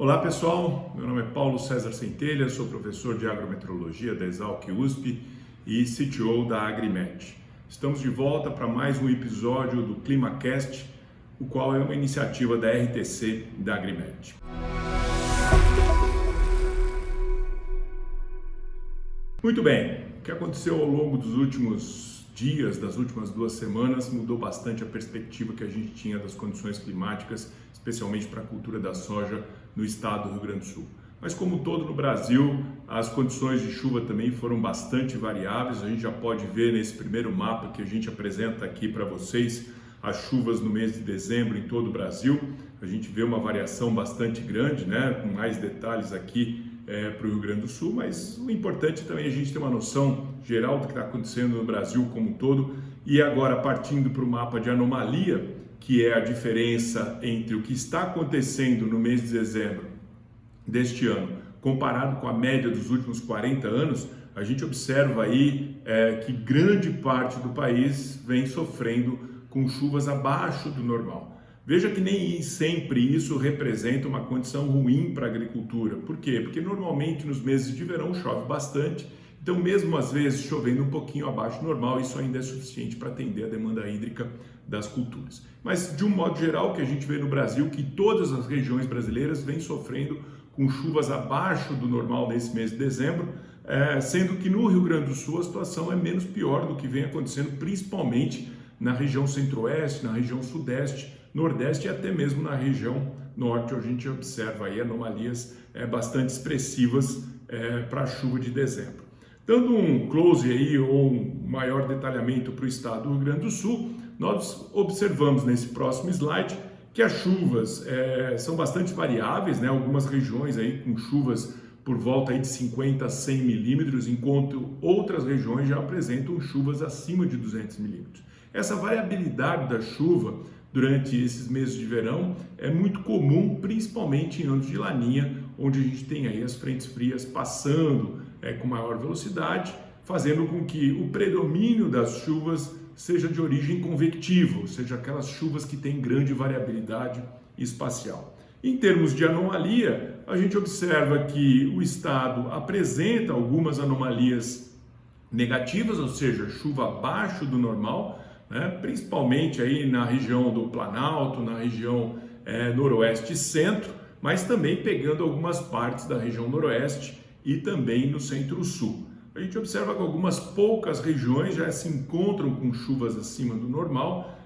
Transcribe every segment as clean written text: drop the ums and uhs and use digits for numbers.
Olá pessoal, meu nome é Paulo César Centelha, sou professor de agrometeorologia da Exalc USP e CTO da Agrimet. Estamos de volta para mais um episódio do ClimaCast, o qual é uma iniciativa da RTC da Agrimet. Muito bem, o que aconteceu ao longo dos últimos dias, das últimas 2 semanas, mudou bastante a perspectiva que a gente tinha das condições climáticas, especialmente para a cultura da soja no estado do Rio Grande do Sul. Mas como todo no Brasil, as condições de chuva também foram bastante variáveis. A gente já pode ver nesse primeiro mapa que a gente apresenta aqui para vocês as chuvas no mês de dezembro em todo o Brasil. A gente vê uma variação bastante grande, né? Com mais detalhes aqui para o Rio Grande do Sul, mas o importante também é a gente ter uma noção geral do que está acontecendo no Brasil como um todo. E agora, partindo para o mapa de anomalia, que é a diferença entre o que está acontecendo no mês de dezembro deste ano, comparado com a média dos últimos 40 anos, a gente observa aí que grande parte do país vem sofrendo com chuvas abaixo do normal. Veja que nem sempre isso representa uma condição ruim para a agricultura. Por quê? Porque normalmente nos meses de verão chove bastante, então mesmo às vezes chovendo um pouquinho abaixo do normal, isso ainda é suficiente para atender a demanda hídrica das culturas. Mas de um modo geral, o que a gente vê no Brasil, que todas as regiões brasileiras vêm sofrendo com chuvas abaixo do normal nesse mês de dezembro, sendo que no Rio Grande do Sul a situação é menos pior do que vem acontecendo principalmente na região centro-oeste, na região sudeste, nordeste e até mesmo na região norte, onde a gente observa aí anomalias bastante expressivas para a chuva de dezembro. Dando um close aí ou um maior detalhamento para o estado do Rio Grande do Sul, nós observamos nesse próximo slide que as chuvas são bastante variáveis, né? Algumas regiões aí com chuvas por volta aí de 50 a 100 milímetros, enquanto outras regiões já apresentam chuvas acima de 200 milímetros. Essa variabilidade da chuva durante esses meses de verão é muito comum, principalmente em anos de laninha, onde a gente tem aí as frentes frias passando com maior velocidade, fazendo com que o predomínio das chuvas seja de origem convectiva, ou seja, aquelas chuvas que têm grande variabilidade espacial. Em termos de anomalia, a gente observa que o estado apresenta algumas anomalias negativas, ou seja, chuva abaixo do normal, principalmente aí na região do Planalto, na região noroeste e centro, mas também pegando algumas partes da região noroeste e também no centro-sul. A gente observa que algumas poucas regiões já se encontram com chuvas acima do normal,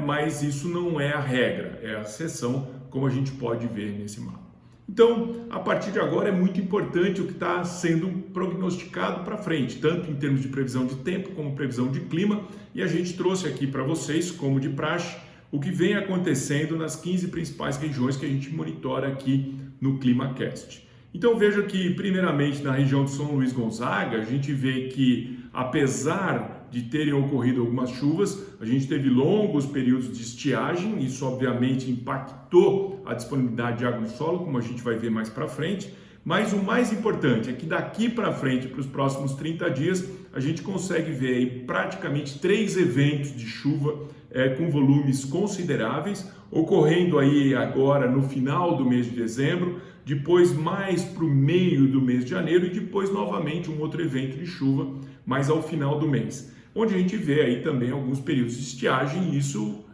mas isso não é a regra, é a exceção, como a gente pode ver nesse mapa. Então, a partir de agora é muito importante o que está sendo prognosticado para frente, tanto em termos de previsão de tempo como previsão de clima, e a gente trouxe aqui para vocês, como de praxe, o que vem acontecendo nas 15 principais regiões que a gente monitora aqui no ClimaCast. Então veja que, primeiramente, na região de São Luís Gonzaga, a gente vê que, apesar de terem ocorrido algumas chuvas, a gente teve longos períodos de estiagem, isso obviamente impactou a disponibilidade de água no solo, como a gente vai ver mais para frente, mas o mais importante é que daqui para frente, para os próximos 30 dias, a gente consegue ver aí praticamente 3 eventos de chuva com volumes consideráveis, ocorrendo aí agora no final do mês de dezembro, depois mais para o meio do mês de janeiro e depois novamente um outro evento de chuva mais ao final do mês, onde a gente vê aí também alguns períodos de estiagem. Isso,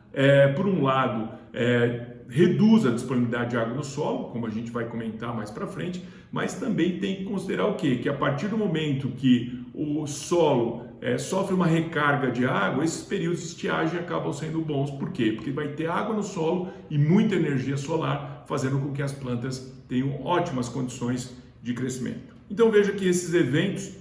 por um lado, reduz a disponibilidade de água no solo, como a gente vai comentar mais para frente, mas também tem que considerar o quê? Que a partir do momento que o solo sofre uma recarga de água, esses períodos de estiagem acabam sendo bons. Por quê? Porque vai ter água no solo e muita energia solar, fazendo com que as plantas tenham ótimas condições de crescimento. Então veja que esses eventos,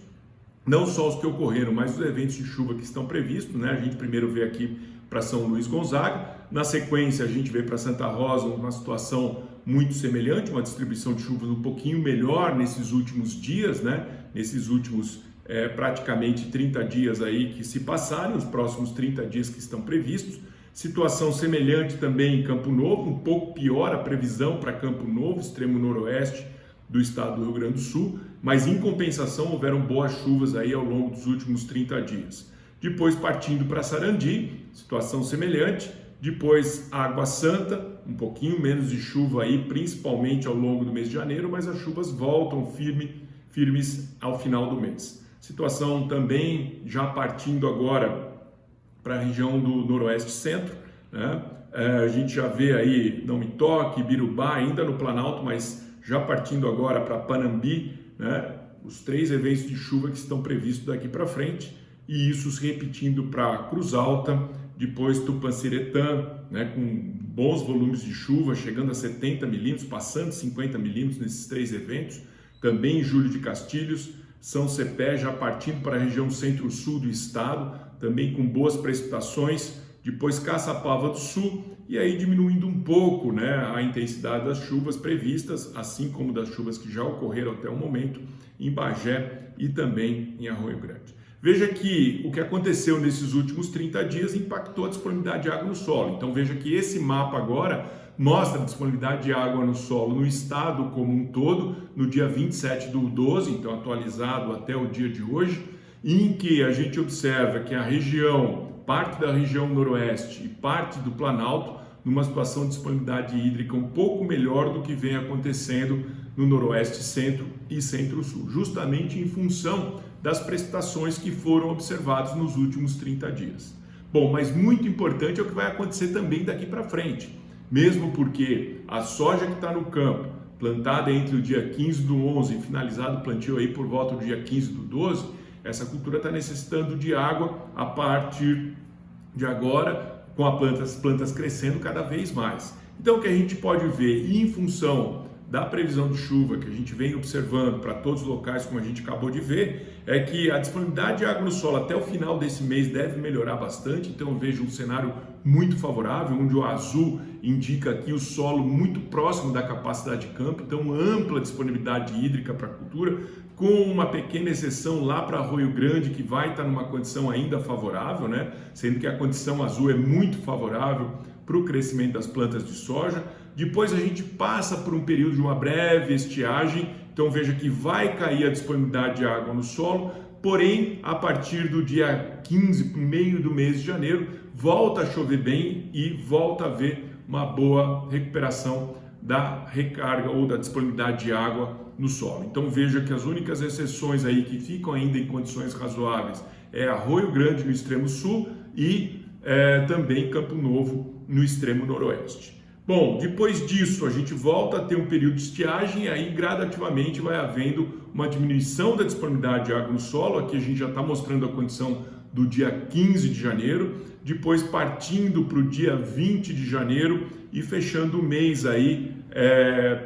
não só os que ocorreram, mas os eventos de chuva que estão previstos, né? A gente primeiro vê aqui para São Luís Gonzaga, na sequência a gente vê para Santa Rosa uma situação muito semelhante, uma distribuição de chuvas um pouquinho melhor nesses últimos dias, né? Nesses últimos praticamente 30 dias aí que se passaram, os próximos 30 dias que estão previstos. Situação semelhante também em Campo Novo, um pouco pior a previsão para Campo Novo, extremo noroeste do estado do Rio Grande do Sul, mas em compensação houveram boas chuvas aí ao longo dos últimos 30 dias. Depois partindo para Sarandi, situação semelhante, Depois, Água Santa, um pouquinho menos de chuva aí, principalmente ao longo do mês de janeiro, mas as chuvas voltam firmes ao final do mês. Situação também já partindo agora para a região do Noroeste Centro, né? A gente já vê aí Não Me Toque, Birubá, ainda no Planalto, mas já partindo agora para Panambi, né? Os 3 eventos de chuva que estão previstos daqui para frente, e isso se repetindo para Cruz Alta, depois Tupanciretã, né? Com bons volumes de chuva, chegando a 70 milímetros, passando 50 milímetros nesses 3 eventos, também em Júlio de Castilhos, São Cepé já partindo para a região centro-sul do estado, também com boas precipitações, depois Caçapava do Sul, e aí diminuindo um pouco, né, a intensidade das chuvas previstas, assim como das chuvas que já ocorreram até o momento em Bagé e também em Arroio Grande. Veja que o que aconteceu nesses últimos 30 dias impactou a disponibilidade de água no solo. Então veja que esse mapa agora mostra a disponibilidade de água no solo no estado como um todo, no dia 27/12, então atualizado até o dia de hoje, em que a gente observa que a região, parte da região noroeste e parte do Planalto, numa situação de disponibilidade hídrica um pouco melhor do que vem acontecendo no noroeste centro e centro-sul, justamente em função das precipitações que foram observadas nos últimos 30 dias. Bom, mas muito importante é o que vai acontecer também daqui para frente, mesmo porque a soja que está no campo, plantada entre o dia 15/11 e finalizado o plantio aí por volta do dia 15/12, essa cultura está necessitando de água a partir de agora, com as plantas crescendo cada vez mais. Então o que a gente pode ver, em função da previsão de chuva que a gente vem observando para todos os locais, como a gente acabou de ver, é que a disponibilidade de água no solo até o final desse mês deve melhorar bastante. Então eu vejo um cenário muito favorável, onde o azul indica aqui o solo muito próximo da capacidade de campo, então ampla disponibilidade hídrica para a cultura, com uma pequena exceção lá para Arroio Grande, que vai estar numa condição ainda favorável, né? Sendo que a condição azul é muito favorável para o crescimento das plantas de soja. Depois a gente passa por um período de uma breve estiagem, então veja que vai cair a disponibilidade de água no solo, porém a partir do dia 15, meio do mês de janeiro, volta a chover bem e volta a haver uma boa recuperação da recarga ou da disponibilidade de água no solo. Então veja que as únicas exceções aí que ficam ainda em condições razoáveis é Arroio Grande no extremo sul e também Campo Novo no extremo noroeste. Bom, depois disso a gente volta a ter um período de estiagem e aí gradativamente vai havendo uma diminuição da disponibilidade de água no solo. Aqui a gente já está mostrando a condição do dia 15 de janeiro, depois partindo para o dia 20 de janeiro e fechando o mês aí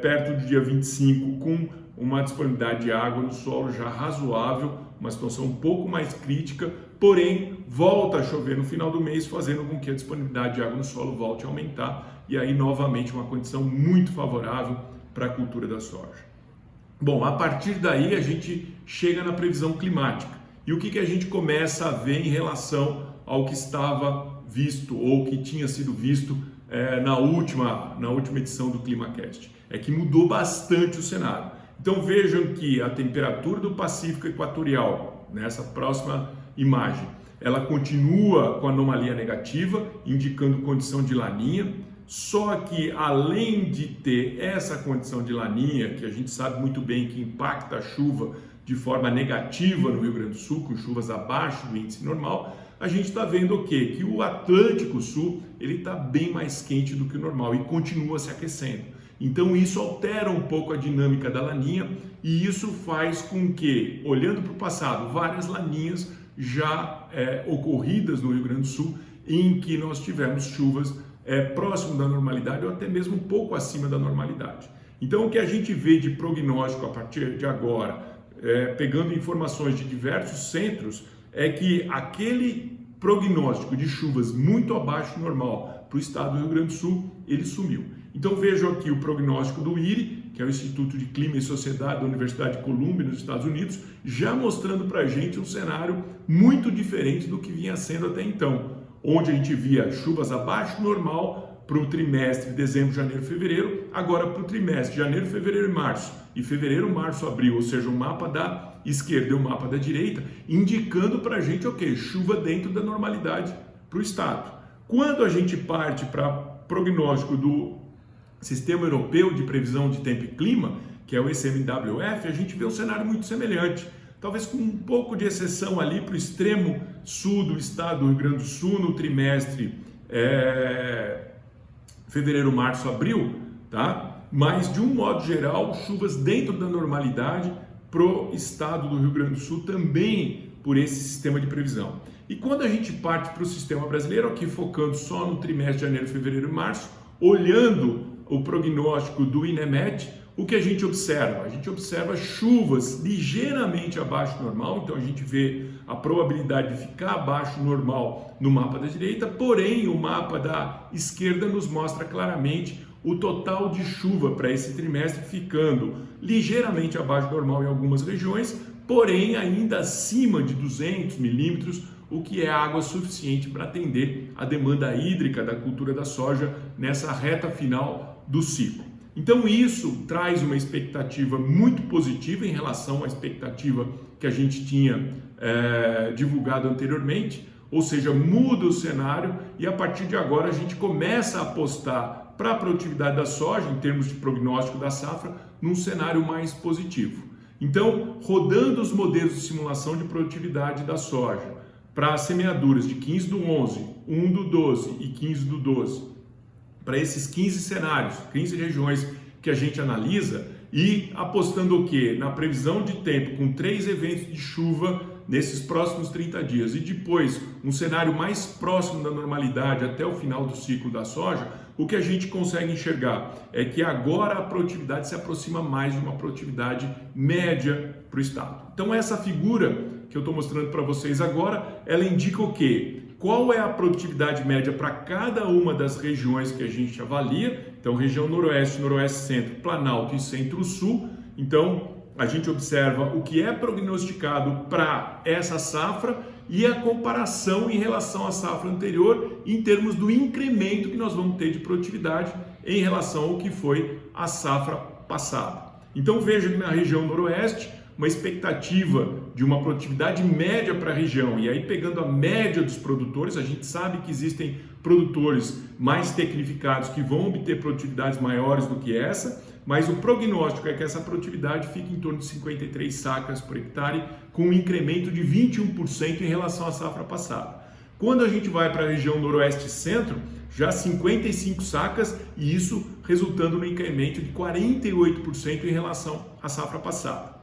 perto do dia 25 com uma disponibilidade de água no solo já razoável, uma situação um pouco mais crítica, porém volta a chover no final do mês, fazendo com que a disponibilidade de água no solo volte a aumentar e aí novamente uma condição muito favorável para a cultura da soja. Bom, a partir daí a gente chega na previsão climática. E o que a gente começa a ver em relação ao que estava visto ou que tinha sido visto na última edição do ClimaCast? É que mudou bastante o cenário. Então vejam que a temperatura do Pacífico Equatorial, nessa próxima imagem, ela continua com anomalia negativa, indicando condição de laninha, só que além de ter essa condição de laninha, que a gente sabe muito bem que impacta a chuva de forma negativa no Rio Grande do Sul, com chuvas abaixo do índice normal, a gente está vendo o quê? Que o Atlântico Sul ele está bem mais quente do que o normal e continua se aquecendo. Então isso altera um pouco a dinâmica da laninha e isso faz com que, olhando para o passado, várias laninhas já ocorridas no Rio Grande do Sul, em que nós tivemos chuvas próximo da normalidade ou até mesmo um pouco acima da normalidade. Então o que a gente vê de prognóstico a partir de agora, pegando informações de diversos centros, é que aquele prognóstico de chuvas muito abaixo do normal para o estado do Rio Grande do Sul, ele sumiu. Então vejam aqui o prognóstico do IRI, que é o Instituto de Clima e Sociedade da Universidade de Columbia, nos Estados Unidos, já mostrando para a gente um cenário muito diferente do que vinha sendo até então, onde a gente via chuvas abaixo do normal para o trimestre dezembro, janeiro, fevereiro, agora para o trimestre janeiro, fevereiro e março, e fevereiro, março, abril, ou seja, o mapa da esquerda e o mapa da direita, indicando para a gente o quê? Chuva dentro da normalidade para o estado. Quando a gente parte para prognóstico do Sistema Europeu de Previsão de Tempo e Clima, que é o ECMWF, a gente vê um cenário muito semelhante, talvez com um pouco de exceção ali para o extremo sul do estado do Rio Grande do Sul, no trimestre fevereiro, março, abril, tá? Mas de um modo geral, chuvas dentro da normalidade pro estado do Rio Grande do Sul também por esse sistema de previsão. E quando a gente parte para o sistema brasileiro, aqui focando só no trimestre de janeiro, fevereiro e março, olhando o prognóstico do INEMET, o que a gente observa? A gente observa chuvas ligeiramente abaixo do normal, então a gente vê a probabilidade de ficar abaixo do normal no mapa da direita, porém o mapa da esquerda nos mostra claramente o total de chuva para esse trimestre ficando ligeiramente abaixo do normal em algumas regiões, porém ainda acima de 200 milímetros, o que é água suficiente para atender a demanda hídrica da cultura da soja nessa reta final do ciclo. Então isso traz uma expectativa muito positiva em relação à expectativa que a gente tinha divulgado anteriormente, ou seja, muda o cenário e a partir de agora a gente começa a apostar para a produtividade da soja, em termos de prognóstico da safra, num cenário mais positivo. Então, rodando os modelos de simulação de produtividade da soja para semeaduras de 15 do 11, 1 do 12 e 15 do 12, para esses 15 cenários, 15 regiões que a gente analisa e apostando o quê? Na previsão de tempo com 3 eventos de chuva nesses próximos 30 dias e depois um cenário mais próximo da normalidade até o final do ciclo da soja, o que a gente consegue enxergar é que agora a produtividade se aproxima mais de uma produtividade média para o estado. Então essa figura que eu estou mostrando para vocês agora, ela indica o quê? Qual é a produtividade média para cada uma das regiões que a gente avalia? Então, região noroeste, noroeste centro, Planalto e centro-sul. Então, a gente observa o que é prognosticado para essa safra e a comparação em relação à safra anterior em termos do incremento que nós vamos ter de produtividade em relação ao que foi a safra passada. Então, veja que na região noroeste, uma expectativa de uma produtividade média para a região, e aí pegando a média dos produtores, a gente sabe que existem produtores mais tecnificados que vão obter produtividades maiores do que essa, mas o prognóstico é que essa produtividade fique em torno de 53 sacas por hectare, com um incremento de 21% em relação à safra passada. Quando a gente vai para a região noroeste e centro, já 55 sacas, e isso resultando no incremento de 48% em relação à safra passada.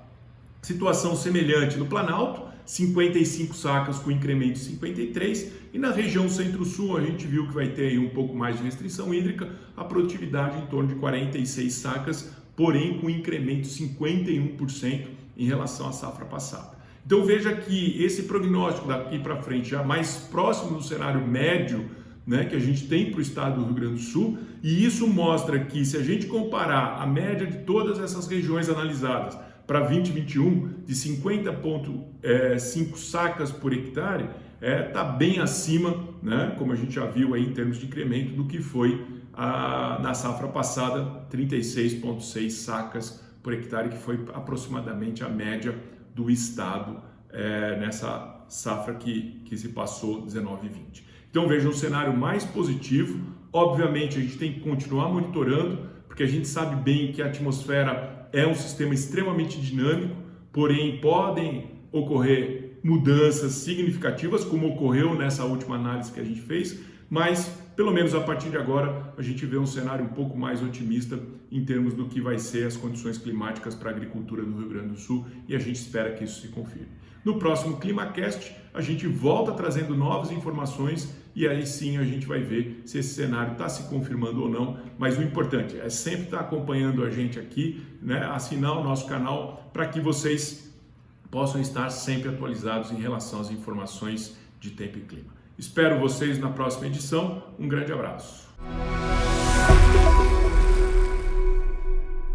Situação semelhante no Planalto, 55 sacas com incremento de 53, e na região centro-sul a gente viu que vai ter aí um pouco mais de restrição hídrica, a produtividade em torno de 46 sacas, porém com incremento de 51% em relação à safra passada. Então veja que esse prognóstico daqui para frente já mais próximo do cenário médio, né, que a gente tem para o estado do Rio Grande do Sul, e isso mostra que se a gente comparar a média de todas essas regiões analisadas para 2021 de 50,5 sacas por hectare, está bem acima, né, como a gente já viu aí em termos de incremento, do que foi na safra passada, 36,6 sacas por hectare, que foi aproximadamente a média do estado nessa safra que se passou 19 e 20. Então veja um cenário mais positivo. Obviamente a gente tem que continuar monitorando, porque a gente sabe bem que a atmosfera é um sistema extremamente dinâmico, porém podem ocorrer mudanças significativas, como ocorreu nessa última análise que a gente fez, mas pelo menos a partir de agora a gente vê um cenário um pouco mais otimista em termos do que vai ser as condições climáticas para a agricultura do Rio Grande do Sul, e a gente espera que isso se confirme. No próximo ClimaCast a gente volta trazendo novas informações e aí sim a gente vai ver se esse cenário está se confirmando ou não, mas o importante é sempre estar acompanhando a gente aqui, né? Assinar o nosso canal para que vocês possam estar sempre atualizados em relação às informações de tempo e clima. Espero vocês na próxima edição. Um grande abraço.